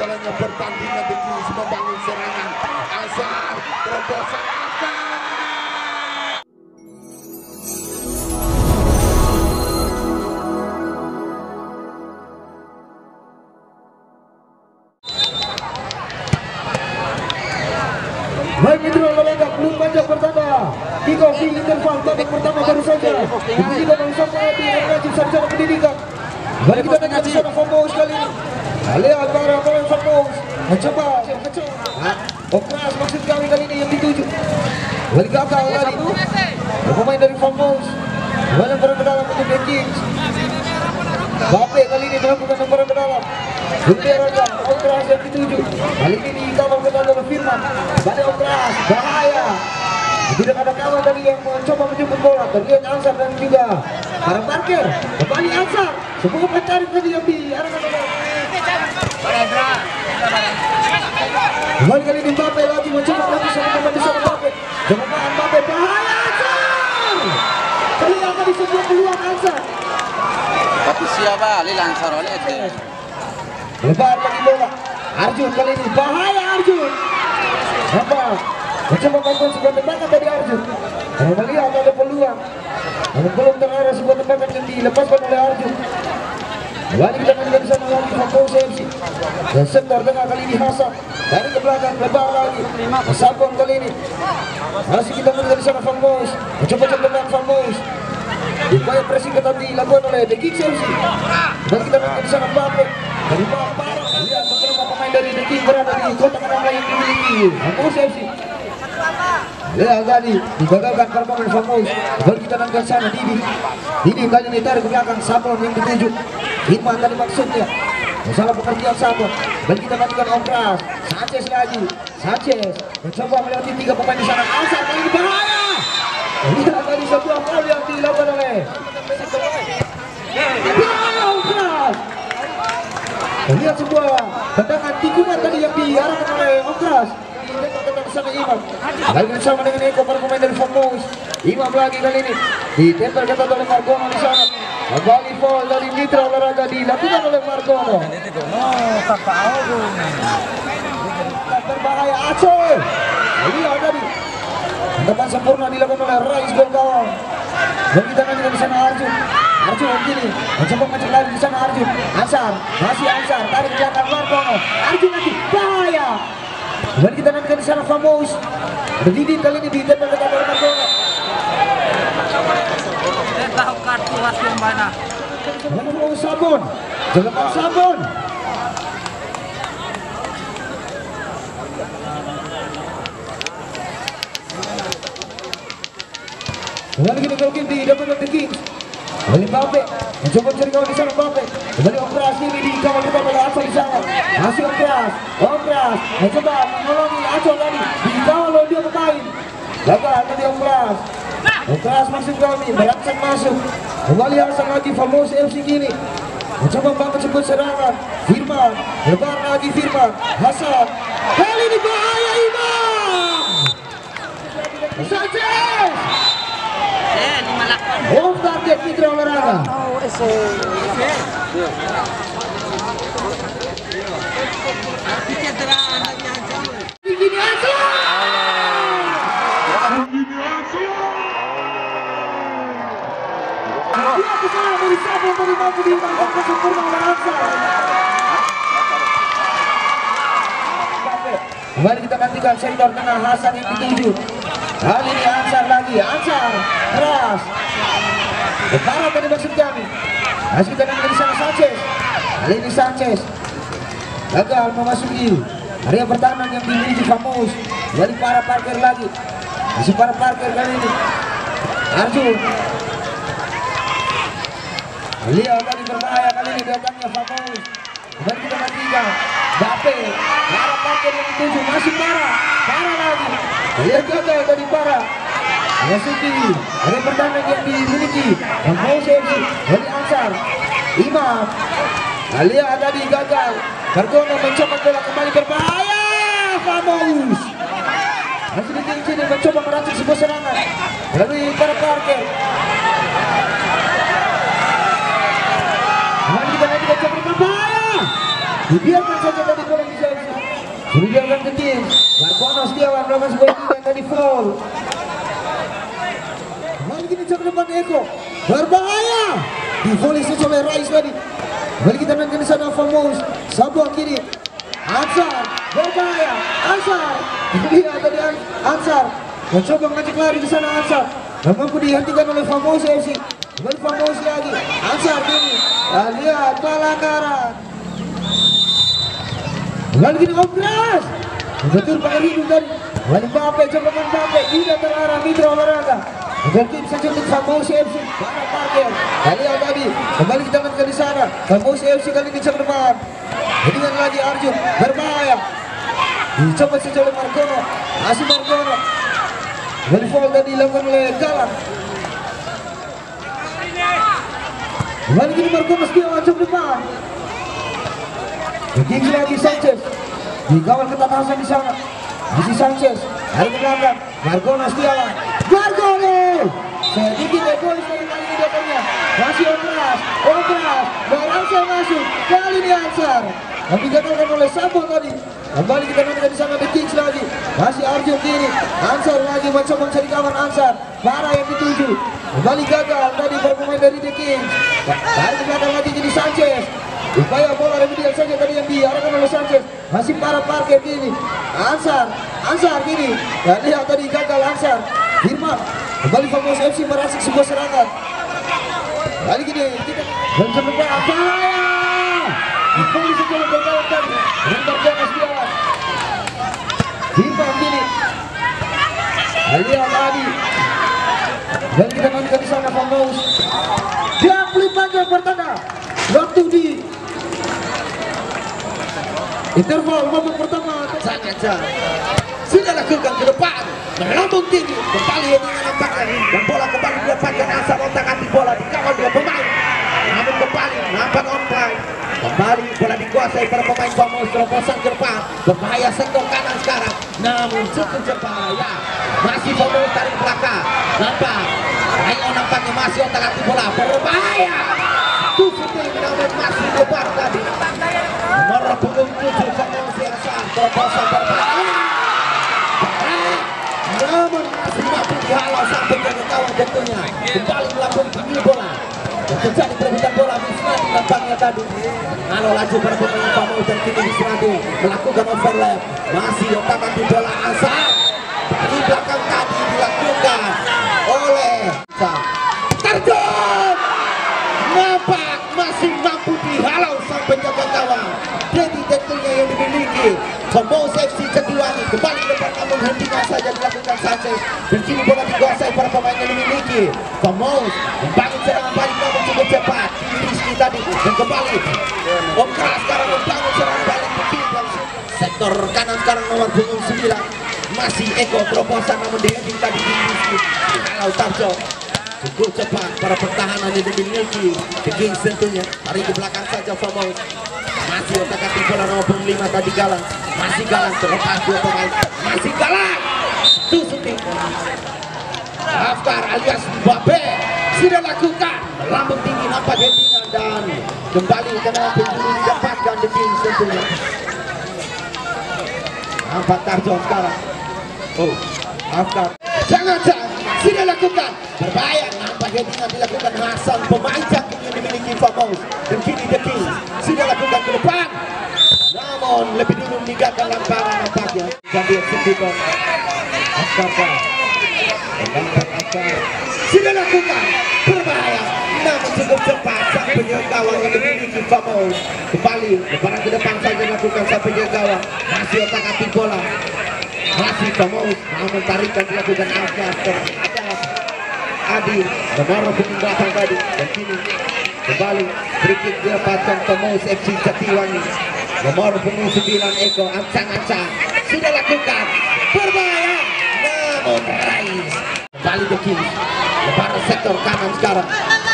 jalannya pertandingan Degis membangun serangan. Azhar terobosan Azhar. Baik Mitra Lalaga belum panjang pertama. Tiga di interval babak pertama baru saja. Dikunci dengan sama di Rajib Sarjana Pendidikan. Baik kita nanti di sana Famos kali ini. Lihat para pemain Famos mencoba operas maksud kami kali ini yang dituju. Balik gagal kali. Pemain dari Famos banyak berada dalam untuk The Kings. Bape kali ini melakukan nomor ke dalam. Bunda Raja, operas yang dituju. Kali ini dikawal ke dalam Firman. Banyak operas, bahaya. Tidak ada kawan tadi yang mencoba menjemput bola. Terlihat Ansar dan juga para parkir. Kembali Ansar. Semoga mencari tadi yang di arah kembali kali ini Bape lagi mencoba lagi sama kembali sama Bape. Jangan Bape, bahaya Ansar. Terlihat tadi sebuah peluang Ansar. Tapi siapa Lil Ansar oleh itu. Lebar lagi bola. Arjun kali ini bahaya Arjun. Apa? Mencoba melakukan sebuah tembakan dari Arjun. Kalau melihat ada peluang, namun belum terarah sebuah tembakan yang dilepaskan oleh Arjun. Kembali kita menjadi di sana lagi Famos FC. Dan sektor tengah kali ini Hasan. Dari ke belakang lebar lagi. Sabon kali ini. Masih kita menjadi di sana Famos. Mencoba tembakan Famos. Upaya pressing ketat dilakukan oleh The Kings FC. Dan kita menjadi di sana Bape. Dari Bape. Lihat beberapa pemain dari The Kings berada di kotak penampilan yang dimiliki Famos FC. Lihat tadi digagalkan para pemain Famos. Baru kita nanti ke sana Didi kali ini tarik ke belakang Sablon yang dituju. Hikmat tadi maksudnya. Masalah pengertian Sablon. Dan kita nantikan operas. Sanchez lagi. Sanchez mencoba melewati tiga pemain di sana. Ansar kali ini bahaya. Lihat tadi sebuah foul yang dilakukan oleh operas. Lihat sebuah tendangan tikungan tadi yang diarahkan oleh operas. Ditembak sana Imam. Lagi bersama dengan Eko para pemain dari Famos. Imam lagi kali ini ditempel ketat oleh Margono di sana. Kembali foul dari Mitra Olahraga dilakukan oleh Margono. Berbahaya Aceh. Lihat tadi tembakan sempurna dilakukan oleh Rais gol gawang. Dan kita nanti di sana Arjun. Arjun begini mencoba macam lagi di sana Arjun. Ansar masih Ansar tarik ke belakang Margono. Arjun lagi bahaya. Kembali kita nanti di sana Famos. Berdiri kali ini ditempel ketat oleh Margono. Tahu kartu hasil mana? Lalu Sabun, jelekan Sabun. Kembali kita kali di dapat The Kings. Kembali Bape, mencoba mencari kawan di sana Bape. Kembali operasi ini dikawal pertama oleh Aco di sana. Masih operas, mencoba menolongi Aco tadi. Dikawal oleh dia pemain. Gagal tadi operas maksud kami, merangsang masuk. Kembali Hasan lagi Famos FC kini. Mencoba membangun sebuah serangan. Firman, lebar lagi Firman. Hasan, kali ini bahaya Imam. Sanchez. Off target Mitra Olahraga. Begini aja. Dia kesana dari Sabun tadi mampu ditangkap sempurna oleh Ansar. Kembali kita nantikan sektor tengah Hasan yang dituju. Kali ini Ansar lagi, Ansar keras. Parah tadi maksud kami. Masih kita nanti di sana Sanchez. Kali ini Sanchez gagal memasuki area pertahanan yang dimiliki Famos. Kembali para parkir lagi. Masih para parkir kali ini. Arjun. Lihat tadi berbahaya kali ini datangnya Famos. Kembali kita nantikan Bape, para parkir yang dituju masih parah lagi. Lihat gagal tadi parah. Masuki dari pertahanan yang dimiliki Famos FC. Dari Ansar, Imam. Lihat tadi gagal. Margono mencoba bola kembali berbahaya. Famos masih di sini mencoba meracik sebuah serangan melalui para parkir. Kembali kita nanti mencoba berbahaya. dibiarkan saja tadi bola di Chelsea. Dibiarkan ke tim. Margono Setiawan melakukan sebuah yang tadi foul. Kembali kita ke depan Eko, berbahaya. Di volley saja oleh Rais tadi. Kembali kita nanti di sana Famos, Sabuang kiri. Ansar, berbahaya. Ansar, lihat tadi Ansar. Mencoba mengajak lari di sana Ansar. Mampu dihentikan oleh Famos FC. Kembali Famos lagi. Ansar kiri. Lihat pelanggaran. Kembali gini Obras. Betul pakai hidup tadi. Kembali Mbappe, coba Mbappe. Tidak terarah mitra olahraga. Berarti bisa untuk Famos FC. Para parkir. Lihat tadi. Kembali kita ke di sana. Famos FC kali ini ke depan. Dengan lagi Arjun. Berbahaya. Dicoba saja oleh Margono. Masih Margono. Kembali foul tadi dilakukan oleh Galang. Kembali gini Margono Setiawan ke depan. Begini lagi Sanchez. Dikawal ketat Hasan di sana. Masih Sanchez. Hari ke belakang. Margono Setiawan. Margono. Sedikit egois dari kali ini datangnya. Masih Obras. Berangsur masuk. Kali ini Ansar. Yang digagalkan oleh Sambo tadi. Kembali kita nanti di sana The Kings lagi. Masih Arjun kiri. Ansar lagi mencoba mencari kawan Ansar. Parah yang dituju. Kembali gagal tadi berpemain dari The Kings. Hari ke belakang lagi jadi Sanchez. Upaya bola remedial saja tadi yang diarahkan oleh Sanchez. Masih para parkir kini. Ansar kini. Dan lihat tadi gagal Ansar. Firman. Kembali Famos FC merasik sebuah serangan. Kali gini kita mencoba bahaya. Dipulih sejalan berkawan tadi. Rentar Jonas Setiawan. Firman kini. Lihat tadi. Dan kita nanti di sana Famos. Dia pelih panjang bertanda. Waktu di interval babak pertama Sangat sudah lakukan ke depan, melambung tinggi, kembali dengan nampaknya dan bola kembali didapatkan Ansar otak-atik bola dikawal dua pemain, namun kembali nampak onside. Kembali bola dikuasai para pemain Famos, terobosan ke depan, berbahaya sektor kanan sekarang, namun cukup berbahaya. Masih Famos tarik belakang, nampak Ayo nampaknya masih otak-atik bola, berbahaya. Itu syuting namun masih lebar tadi. Nomor punggung 7 Famos Siasar, terobosan berbahaya. Namun masih mampu dihalau sampai ke kawan tentunya. Kembali melakukan tinggi bola. Dan terjadi perebutan bola Wisnadi nampaknya tadi. Kalau laju para pemain Famos dan kini Wisnadi melakukan overlap. Masih otak-atik bola Ansar. Di belakang tadi dilakukan oleh terjun. Nampak masih mampu dihalau sampai ke kawan. Jadi tentunya yang dimiliki Famos FC Jatiwangi kembali depan namun hentikan saja dilakukan Sanchez dan kini bola dikuasai para pemain yang dimiliki Famos membangun serangan balik namun cukup cepat Rizky tadi dan kembali Okra sekarang membangun serangan balik sektor kanan sekarang nomor punggung 9 masih Eko terobosan namun dihentikan tadi di Rizky kalau Tarjo cukup cepat para pertahanan yang dimiliki The Kings tentunya tarik di belakang saja Famos. Masih otak-atik bola nomor 5 tadi Galang. Masih Galang terlepas dua pemain. Masih Galang. Tusuti. Haftar alias Mbappe sudah lakukan melambung tinggi nampak headingan dan kembali ke dalam penjuru didapatkan The Kings tentunya. Nampak Tarjon sekarang. Oh, Haftar. Jangan sudah lakukan berbahaya nampak headingan dilakukan Hasan pemain cantik yang dimiliki Famos dan kini The Kings sudah lakukan ke depan namun lebih dulu meninggalkan lamparan nampaknya sambil sendiri Askar sudah lakukan berbahaya namun cukup cepat sampai ke gawang yang dimiliki Famos kembali lebaran ke depan saja lakukan sampai ke gawang masih otak-atik bola masih Famos namun tarikan dilakukan Askar terhadap Adi nomor punggung belakang tadi dan kini kembali berikut didapatkan Famos FC Jatiwangi nomor punggung 9 Eko ancang-ancang sudah lakukan berbahaya namun Rais kembali The Kings lebar sektor kanan sekarang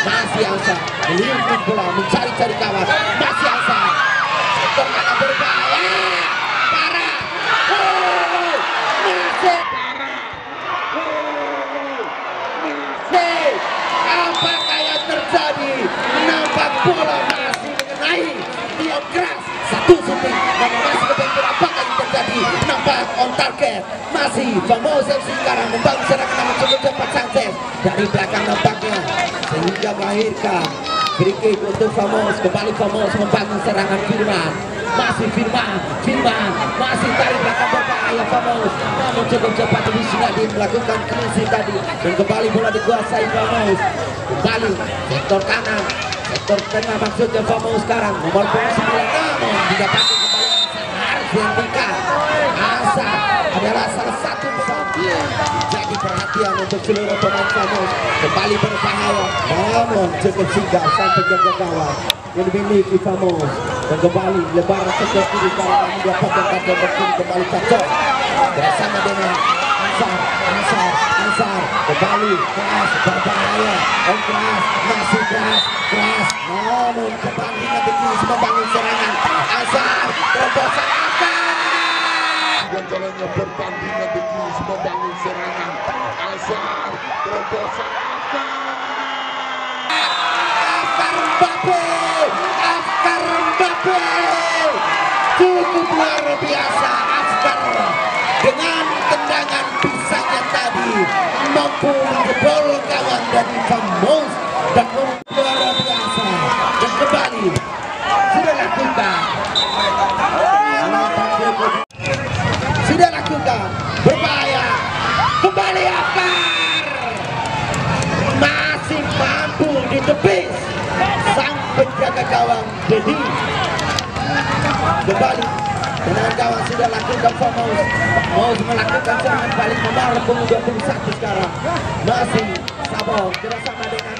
masih Ansar melihat bola mencari-cari kawan masih Ansar sektor kanan berbahaya parah masih apakah yang terjadi nampak bola masih mengenai Dion Kras 1-1 on target. Masih Famos FC sekarang membangun serangan namun cukup cepat Sanchez dari belakang nampaknya sehingga melahirkan free kick untuk Famos. Kembali Famos membangun serangan Firman. Masih Firman masih tarik belakang berbahaya Famos, namun cukup cepat Wisnadi melakukan cleansing tadi dan kembali bola dikuasai Famos. Kembali sektor kanan, sektor tengah maksudnya Famos sekarang nomor 9 namun didapatkan kembali harus dihentikan. Asa adalah salah satu jadi perhatian untuk seluruh pemain Famos. Kembali berbahaya namun cukup singgah sampai jaga gawang yang dimiliki Famos dan kembali lebar sektor kiri karena mendapatkan kartu berkuning kembali cocok bersama dengan Ansar kembali keras berbahaya keras masih keras namun kembali dengan membangun serangan Ansar terobosan dan jalannya pertandingan Degis membangun serangan Ansar terobosan Afkar Mbappe cukup luar biasa. Afkar dengan tendangan pisahnya tadi mampu menjebol gawang dari Famos dan luar biasa dan kembali sudah lakukan berbahaya kembali Afkar masih mampu ditepis sang penjaga gawang Dedi. Kembali dengan gawang sudah lakukan Famos melakukan serangan balik nomor 21 sekarang masih Sabong bersama dengan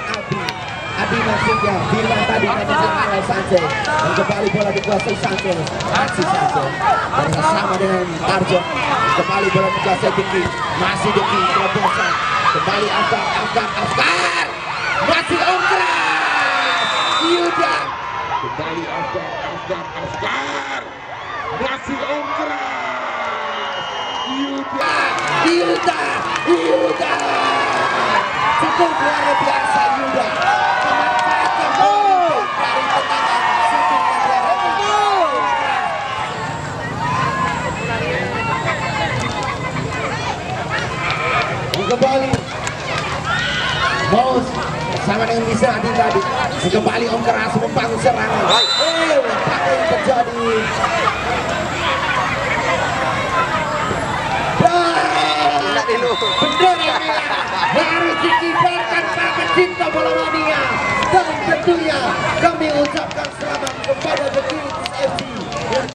Abi maksudnya Firman tadi menjadi Sanchez dan kembali bola dikuasai Sanchez masih Sanchez dan bersama dengan Arjo kembali bola dikuasai Diki masih Diki terobosan kembali Afkar masih Ongkra Yuda kembali Afkar masih Ongkra Yuda cukup luar biasa Yuda memanfaatkan dari tendangan shooting kembali Maus sama dengan bisa tadi kembali Om Keras membangun serangan apa yang terjadi bendera merah harus dikibarkan para cinta bola dunia dan tentunya kami ucapkan selamat kepada The King